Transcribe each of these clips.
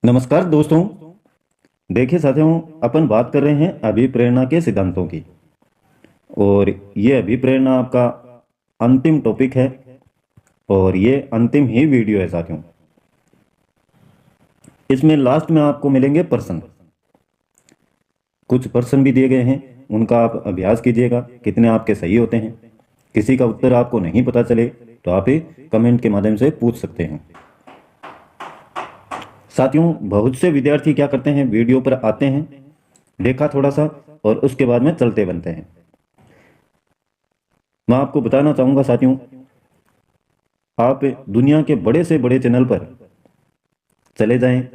नमस्कार दोस्तों। देखिए साथियों, अपन बात कर रहे हैं अभिप्रेरणा के सिद्धांतों की। और ये अभिप्रेरणा आपका अंतिम टॉपिक है और ये अंतिम ही वीडियो है साथियों। इसमें लास्ट में आपको मिलेंगे प्रश्न। कुछ प्रश्न भी दिए गए हैं, उनका आप अभ्यास कीजिएगा कितने आपके सही होते हैं। किसी का उत्तर आपको नहीं पता चले तो आप कमेंट के माध्यम से पूछ सकते हैं। साथियों, बहुत से विद्यार्थी क्या करते हैं, वीडियो पर आते हैं, देखा थोड़ा सा और उसके बाद में चलते बनते हैं। मैं आपको बताना चाहूंगा साथियों, आप दुनिया के बड़े से बड़े चैनल पर चले जाएं,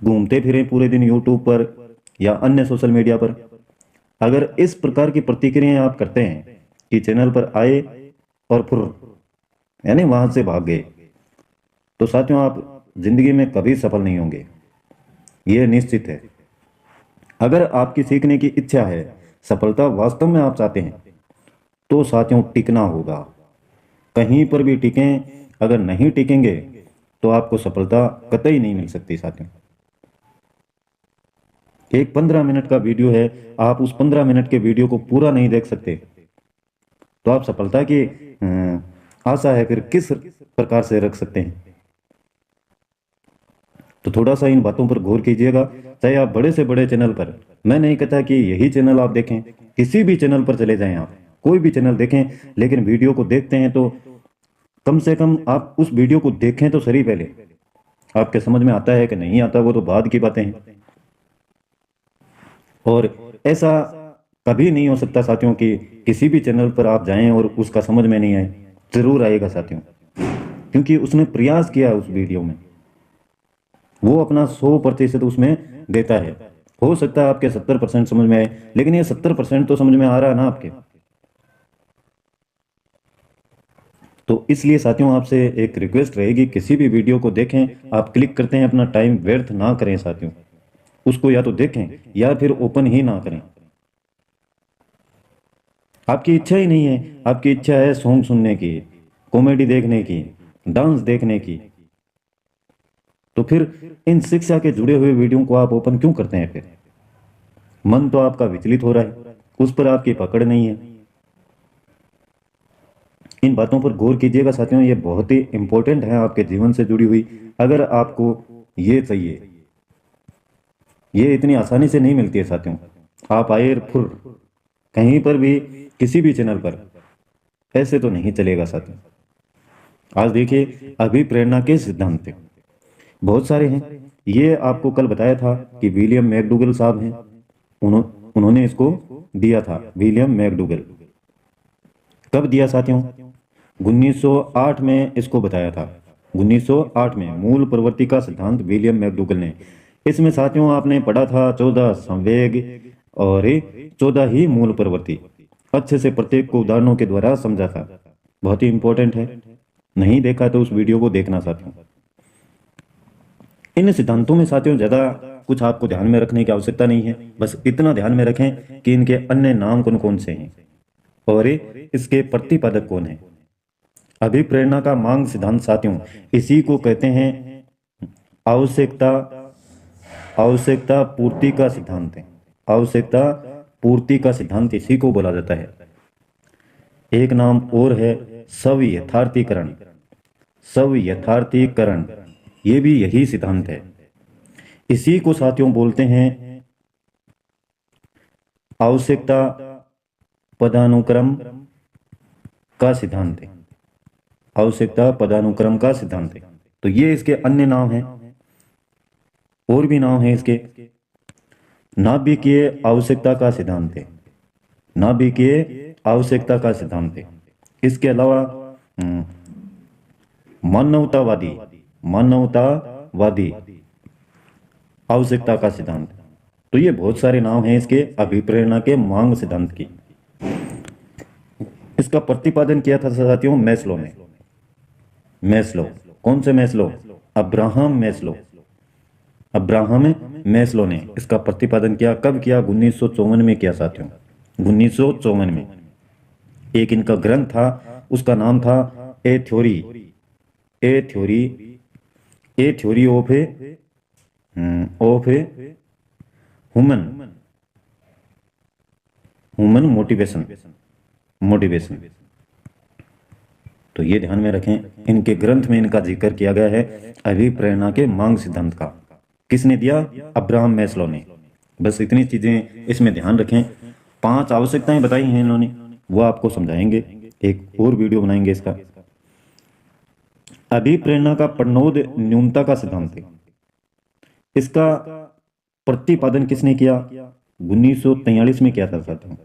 घूमते फिरें पूरे दिन यूट्यूब पर या अन्य सोशल मीडिया पर। अगर इस प्रकार की प्रतिक्रियाएं आप करते हैं कि चैनल पर आए और फिर यानी वहां से भाग गए, तो साथियों आप जिंदगी में कभी सफल नहीं होंगे, ये निश्चित है। अगर आपकी सीखने की इच्छा है, सफलता वास्तव में आप चाहते हैं, तो साथियों टिकना होगा। कहीं पर भी टिकें, अगर नहीं टिकेंगे तो आपको सफलता कतई नहीं मिल सकती साथियों। एक 15 मिनट का वीडियो है, आप उस 15 मिनट के वीडियो को पूरा नहीं देख सकते तो आप सफलता की आशा है फिर किस प्रकार से रख सकते हैं। तो थोड़ा सा इन बातों पर गौर कीजिएगा। चाहे आप बड़े से बड़े चैनल पर, मैं नहीं कहता कि यही चैनल आप देखें, किसी भी चैनल पर चले जाएं, आप कोई भी चैनल देखें, लेकिन वीडियो को देखते हैं तो कम से कम आप उस वीडियो को देखें तो सही। पहले आपके समझ में आता है कि नहीं आता, वो तो बाद की बातें हैं। और ऐसा कभी नहीं हो सकता साथियों कि किसी भी चैनल पर आप जाएं और उसका समझ में नहीं आए। जरूर आएगा साथियों, क्योंकि उसने प्रयास किया उस वीडियो में, वो अपना 100% उसमें देता है। हो सकता है आपके 70% समझ में आए, लेकिन ये 70% तो समझ में आ रहा है ना आपके। तो इसलिए साथियों आपसे एक रिक्वेस्ट रहेगी, किसी भी वीडियो को देखें, आप क्लिक करते हैं, अपना टाइम व्यर्थ ना करें साथियों। उसको या तो देखें या फिर ओपन ही ना करें। आपकी इच्छा ही नहीं है, आपकी इच्छा है सॉन्ग सुनने की, कॉमेडी देखने की, डांस देखने की, तो फिर इन शिक्षा के जुड़े हुए वीडियो को आप ओपन क्यों करते हैं? फिर मन तो आपका विचलित हो रहा है, उस पर आपकी पकड़ नहीं है। इन बातों पर गौर कीजिएगा साथियों, ये बहुत ही इंपॉर्टेंट है आपके जीवन से जुड़ी हुई। अगर आपको ये चाहिए, ये इतनी आसानी से नहीं मिलती है साथियों। आप आए फुर कहीं पर भी किसी भी चैनल पर, ऐसे तो नहीं चलेगा साथियों। आज देखिए अभिप्रेरणा के सिद्धांत बहुत सारे हैं। ये आपको कल बताया था कि विलियम मैकडूगल साहब हैं, उन्होंने इसको दिया था। विलियम मैकडूगल कब दिया साथियों? 1908 में इसको बताया था। 1908 में मूल प्रवृत्ति का सिद्धांत विलियम मैकडूगल ने। इसमें साथियों आपने पढ़ा था 14 संवेग और 14 ही मूल प्रवृत्ति। अच्छे से प्रत्येक को उदाहरणों के द्वारा समझा था। बहुत ही इंपॉर्टेंट है, नहीं देखा तो उस वीडियो को देखना साथियों। इन सिद्धांतों में साथियों ज्यादा कुछ आपको ध्यान में रखने की आवश्यकता नहीं है, बस इतना ध्यान में रखें कि इनके अन्य नाम कौन कौन से हैं और इसके प्रतिपादक कौन है। अभिप्रेरणा का मांग सिद्धांत साथियों, इसी को कहते हैं आवश्यकता आवश्यकता पूर्ति का सिद्धांत है। आवश्यकता पूर्ति का सिद्धांत इसी को बोला जाता है। एक नाम और है स्व-यथार्थीकरण। स्व-यथार्थीकरण, ये भी यही सिद्धांत है। इसी को साथियों बोलते हैं आवश्यकता पदानुक्रम का सिद्धांत है। आवश्यकता पदानुक्रम का सिद्धांत है। तो ये इसके अन्य नाम हैं, और भी नाम है इसके। नाभिकीय आवश्यकता का सिद्धांत है। नाभिकीय आवश्यकता का सिद्धांत है। इसके अलावा मानवतावादी मानवतावादी आवश्यकता का सिद्धांत। तो ये बहुत सारे नाम हैं इसके अभिप्रेरणा के मांग सिद्धांत की। इसका प्रतिपादन किया था साथियों मैस्लो ने। मैस्लो, कौन से Maslow? Abraham Maslow. Abraham Maslow ने इसका प्रतिपादन किया। कब किया? 1954 में किया साथियों। 1954 में एक इनका ग्रंथ था, उसका नाम था ए theory of of a human human motivation motivation. तो ये ध्यान में रखें, इनके ग्रंथ में इनका जिक्र किया गया है अभिप्रेरणा के मांग सिद्धांत का। किसने दिया? अब्राहम मैस्लो ने। बस इतनी चीजें इसमें ध्यान रखें। 5 आवश्यकताएं बताई हैं इन्होंने, वो आपको समझाएंगे, एक और वीडियो बनाएंगे इसका। अभिप्रेरणा का प्रणोद न्यूनता का सिद्धांत है। इसका प्रतिपादन किसने किया? 1943 में किया था साथियों,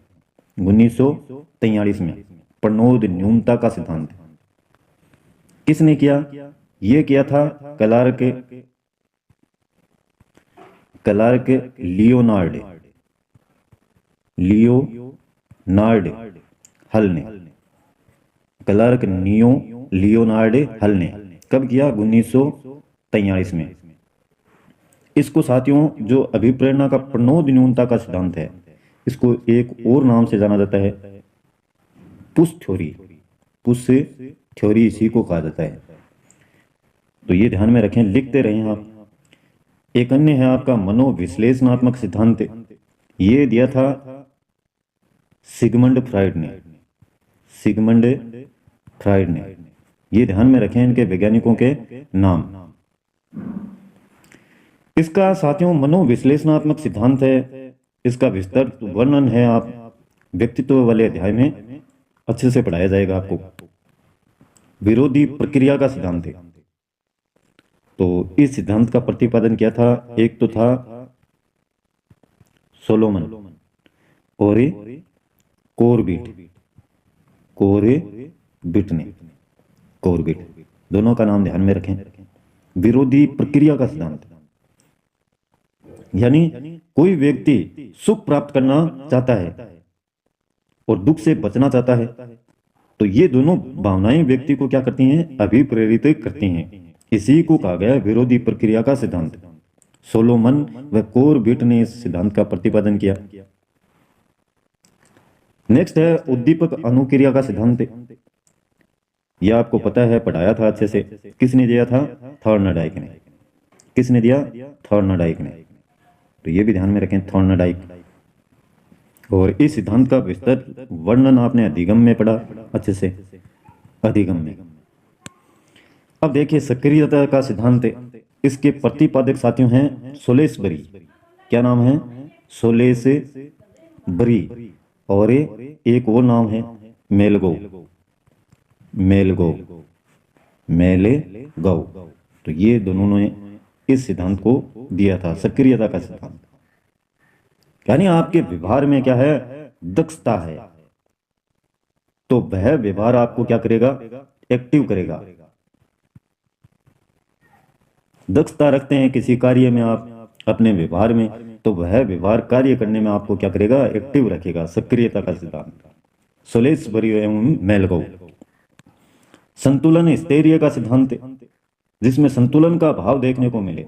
1943 में प्रणोद न्यूनता का सिद्धांत किसने किया? यह किया था क्लार्क लियोनार्ड हल ने। क्लार्क लियोनार्ड हल ने कब किया? 1943 में। इसको साथियों, जो अभिप्रेरणा का प्रणोद न्यूनता का सिद्धांत है, इसको एक और नाम से जाना जाता है, पुश थ्योरी। पुश थ्योरी इसी को कहा जाता है। तो ये ध्यान में रखें, लिखते रहें आप। एक अन्य है आपका मनोविश्लेषणात्मक सिद्धांत। ये दिया था सिगमंड फ्राइड ने। सिगमंड फ्राइड ने। ये ध्यान में रखें इनके वैज्ञानिकों के नाम। इसका साथियों मनोविश्लेषणात्मक सिद्धांत है। इसका विस्तृत वर्णन है आप व्यक्तित्व वाले अध्याय में अच्छे से पढ़ाया जाएगा आपको। विरोधी प्रक्रिया का सिद्धांत है। तो इस सिद्धांत का प्रतिपादन किया था, एक तो था सोलोमन और कोरबिट ने। कोरबिट, दोनों का नाम ध्यान में रखें। विरोधी प्रक्रिया का सिद्धांत, यानी कोई व्यक्ति सुख प्राप्त करना चाहता है और दुख से बचना चाहता है, तो ये दोनों भावनाएं व्यक्ति को क्या करती हैं? अभिप्रेरित करती हैं। इसी को कहा गया विरोधी प्रक्रिया का सिद्धांत। सोलोमन व कोरबिट ने इस सिद्धांत का प्रतिपादन किया। नेक्स्ट है उद्दीपक अनुक्रिया का सिद्धांत। यह आपको पता है, पढ़ाया था अच्छे से। किसने दिया था? थॉर्नडाइक ने। किसने दिया? थॉर्नडाइक ने। तो ये भी ध्यान में रखें, थॉर्नडाइक। और इस सिद्धांत का विस्तृत वर्णन आपने अधिगम में पढ़ा अच्छे से, अधिगम में। अब देखिए सक्रियता का सिद्धांत। इसके प्रतिपादक साथियों हैं सोलेसबरी। क्या नाम है? सोलेसबरी। और एक और नाम है मेलेगो। तो ये दोनों ने इस सिद्धांत को दिया था, सक्रियता का सिद्धांत। यानी आपके व्यवहार में क्या है? दक्षता है, तो वह व्यवहार आपको क्या करेगा? एक्टिव करेगा। दक्षता रखते हैं किसी कार्य में आप अपने व्यवहार में, तो वह व्यवहार कार्य करने में आपको क्या करेगा? एक्टिव रखेगा। सक्रियता का सिद्धांत, सोलेसबरी एवं मेलगो। संतुलन स्थैर्य का सिद्धांत, जिसमें संतुलन का भाव देखने को मिले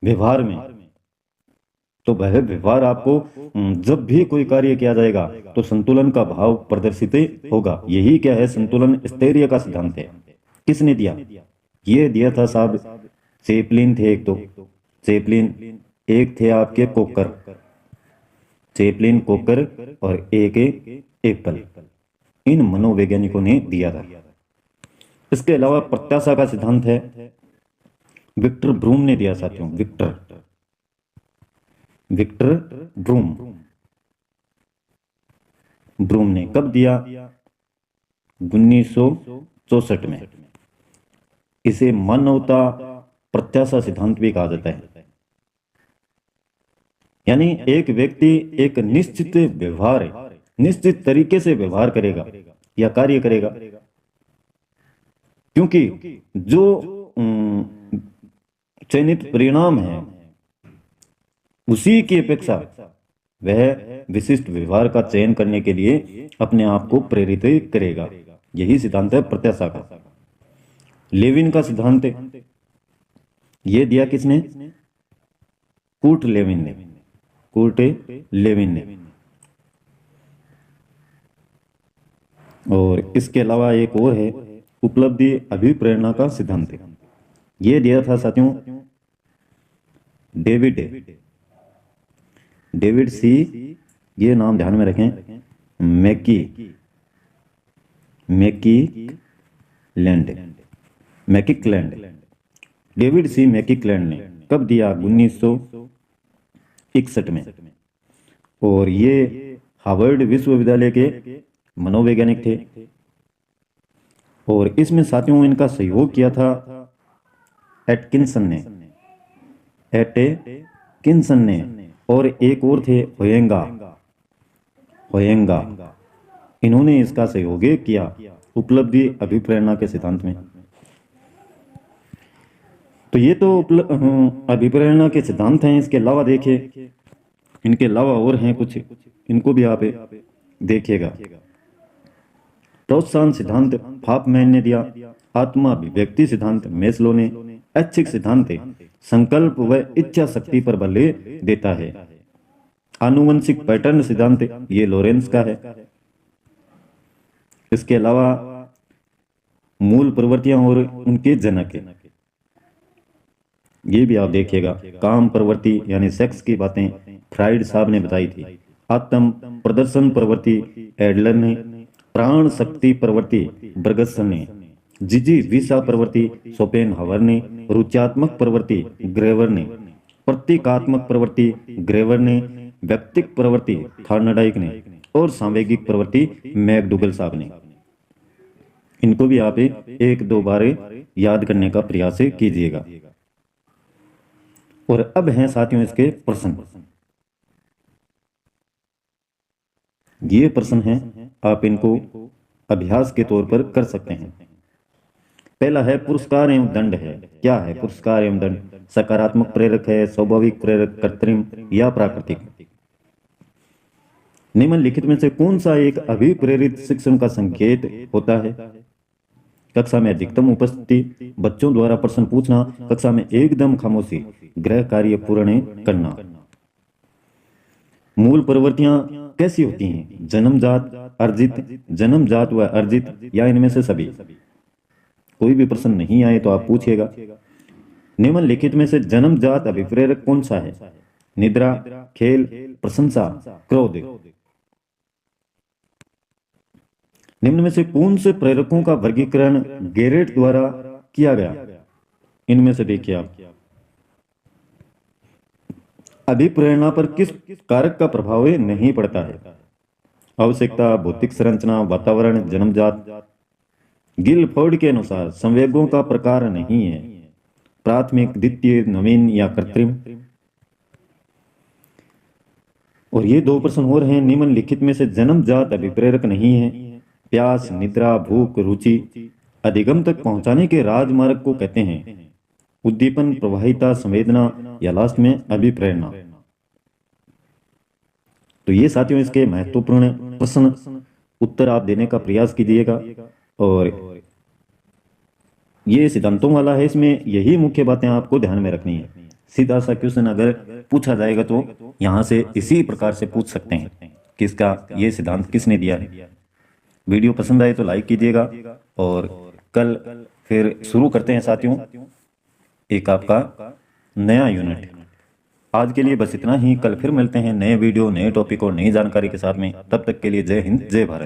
व्यवहार में, तो वह व्यवहार आपको जब भी कोई कार्य किया जाएगा तो संतुलन का भाव प्रदर्शित होगा। यही क्या है? संतुलन स्थैर्य का सिद्धांत है। किसने दिया? ये दिया था साहब चैपलिन थे। एक तो चैपलिन, एक थे आपके कोकर, चैपलिन कोकर, और एक एप्पल। इन मनोवैज्ञानिकों ने दिया था। इसके अलावा प्रत्याशा का सिद्धांत है, विक्टर ब्रूम ने दिया साथियों। विक्टर ब्रूम ने कब दिया? 1964 में। इसे मानवता प्रत्याशा सिद्धांत भी कहा जाता है। यानी एक व्यक्ति एक निश्चित व्यवहार, निश्चित तरीके से व्यवहार करेगा या कार्य करेगा, क्योंकि जो चयनित परिणाम है उसी की अपेक्षा वह विशिष्ट व्यवहार का चयन करने के लिए अपने आप को प्रेरित करेगा। यही सिद्धांत है प्रत्याशा का। लेविन का सिद्धांत यह दिया किसने? कूर्ट लेविन ने। और इसके अलावा एक और है उपलब्धि अभिप्रेरणा का सिद्धांत। यह दिया था साथियों डेविड डेविड सी, ये नाम ध्यान में रखें, मैकी मैकीलैंड मैकिकलैंड। डेविड सी मैकिकलैंड ने कब दिया? 1961 में। और ये हार्वर्ड विश्वविद्यालय के मनोवैज्ञानिक थे। और इसमें साथियों इनका सहयोग किया था एटकिंसन ने, और एक और थे होयंगा। इन्होंने इसका सहयोग किया उपलब्धि अभिप्रेरणा के सिद्धांत में। तो ये तो अभिप्रेरणा के सिद्धांत हैं। इसके अलावा देखिए, इनके अलावा और हैं कुछ, इनको भी आप देखिएगा। प्रोत्साहन सिद्धांत फाफमैन ने दिया, आत्मा अभिव्यक्ति सिद्धांत मेस्लो ने, ऐच्छिक सिद्धांत संकल्प व इच्छा शक्ति पर बल देता है, आनुवंशिक पैटर्न सिद्धांत ये लॉरेंस का है। इसके अलावा मूल प्रवृत्तियां और उनके जनक, ये भी आप देखिएगा। काम प्रवृत्ति यानी सेक्स की बातें फ्राइड साहब ने बताई थी। आत्म प्रदर्शन प्रवृत्ति एडलर ने, प्राण शक्ति प्रवृत्ति बर्गसन ने, जिजीविषा प्रवृत्ति शोपेनहावर ने, रुचात्मक प्रवृत्ति ग्रेवर ने, प्रतीकात्मक प्रवृत्ति ग्रेवर ने, व्यक्तिक प्रवृत्ति थॉर्नडाइक ने, और सांवेगिक प्रवृत्ति मैकडूगल साहब ने। इनको भी आप एक दो बार याद करने का प्रयास कीजिएगा। और अब हैं साथियों इसके प्रश्न। ये प्रश्न हैं, आप इनको अभ्यास के तौर पर कर सकते हैं। पहला है पुरस्कार एवं दंड है। क्या है पुरस्कार एवं दंड? सकारात्मक प्रेरक है, स्वाभाविक प्रेरक, कृत्रिम या प्राकृतिक? निम्नलिखित में से कौन सा एक अभिप्रेरित शिक्षण का संकेत होता है? कक्षा में अधिकतम उपस्थिति, बच्चों द्वारा प्रश्न पूछना, कक्षा में एकदम खामोशी, गृह कार्य पूर्ण करना। मूल प्रवृत्तियां कैसी होती हैं? जन्मजात, अर्जित, जन्मजात व अर्जित, या इनमें से सभी? कोई भी प्रश्न नहीं आए तो आप पूछिएगा। निम्नलिखित में से जन्मजात अभिप्रेरक कौन सा है? निद्रा, खेल, प्रशंसा, क्रोध। निम्न में से कौन से प्रेरकों का वर्गीकरण गेरेट द्वारा किया गया? इनमें से देखिए आप। अभिप्रेरणा पर किस कारक का प्रभाव नहीं पड़ता है? आवश्यकता, भौतिक संरचना, वातावरण, जन्मजात। गिलफोर्ड के अनुसार संवेगों का प्रकार नहीं है, प्राथमिक, द्वितीय, नवीन या कृत्रिम। और ये दो प्रश्न और हैं। निम्नलिखित में से जन्मजात अभिप्रेरक नहीं है। प्यास, निद्रा, भूख, रुचि अधिगम तक पहुंचाने के राजमार्ग को कहते हैं उद्दीपन, प्रवाहिता, संवेदना, या लास्ट में अभिप्रेरणा। तो ये साथियों इसके महत्वपूर्ण प्रश्न, उत्तर आप देने का प्रयास कीजिएगा। और ये सिद्धांतों वाला है, इसमें यही मुख्य बातें आपको ध्यान में रखनी है। सीधा सा क्वेश्चन अगर पूछा जाएगा तो यहाँ से इसी प्रकार से पूछ सकते हैं कि इसका ये सिद्धांत किसने दिया है। वीडियो पसंद आए तो लाइक कीजिएगा। और कल फिर शुरू करते हैं साथियों एक आपका नया यूनिट। आज के लिए बस इतना ही। कल फिर मिलते हैं नए वीडियो, नए टॉपिक और नई जानकारी के साथ में। तब तक के लिए जय हिंद, जय भारत।